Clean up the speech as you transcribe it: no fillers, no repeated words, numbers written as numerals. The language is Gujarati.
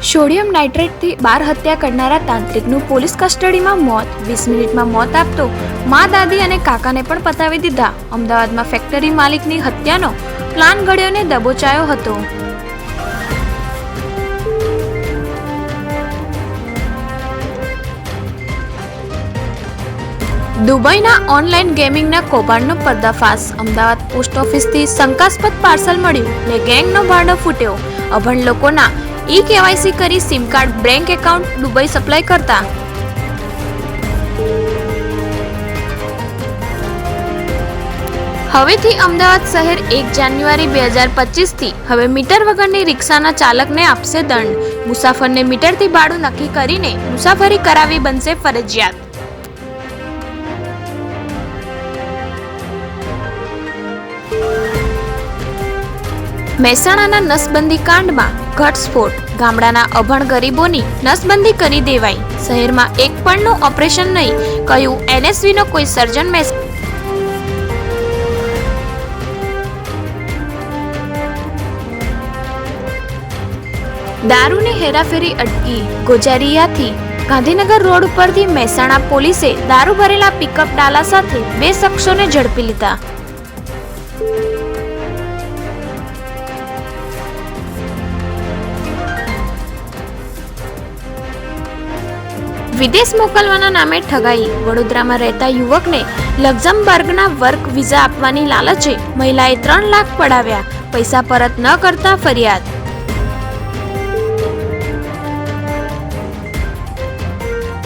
સોડિયમ નાઇટ્રેટથી 12 હત્યા કરનારા તાંત્રિકનું પોલીસ કસ્ટડીમાં મોત. 20 મિનિટમાં મોત આપતો મા, દાદી અને કાકાને પણ પતાવી દીધા. અમદાવાદમાં ફેક્ટરી માલિકની હત્યાનો પ્લાન ઘડ્યોને દબોચાયો હતો. દુબઈના ઓનલાઈન ગેમિંગના કૌભાંડનો પર્દાફાશ. અમદાવાદ પોસ્ટ ઓફિસથી શંકાસ્પદ પાર્સલ મળ્યું ને ગેંગનો ભાંડો ફૂટ્યો. અભણ લોકોના ઈ-કેવાયસી કરી sim card, bank account Dubai supply કરતા. હવેથી અમદાવાદ શહેર 1 જાન્યુઆરી 2025થી હવે મીટર વગરની રિક્ષાના ચાલકને આપશે દંડ. મુસાફરને મીટરથી ભાડું નક્કી કરીને મુસાફરી કરાવવી બનશે ફરજિયાત. મહેસાણાના નસબંધી કાંડમાં ઘટસ્ફોટ. ગામડાના અભણ ગરીબોની નસબંધી કરી દેવાઈ. શહેરમાં એક પણનું ઓપરેશન નહીં, કહ્યું એનએસવીનો કોઈ સર્જન. દારૂની હેરાફેરી અટકી. ગોજારિયાથી ગાંધીનગર રોડ ઉપરથી મહેસાણા પોલીસે દારૂ ભરેલા પિકઅપ ડાલા સાથે 2 શખ્સોને ઝડપી લીધા. વિદેશ મોકલવાના નામે ઠગાઈ. વડોદરામાં રહેતા યુવકને લક્ઝમબર્ગના વર્ક વિઝા આપવાની લાલચે મહિલાએ 3 લાખ પડાવ્યા. પૈસા પરત ન કરતા ફરિયાદ.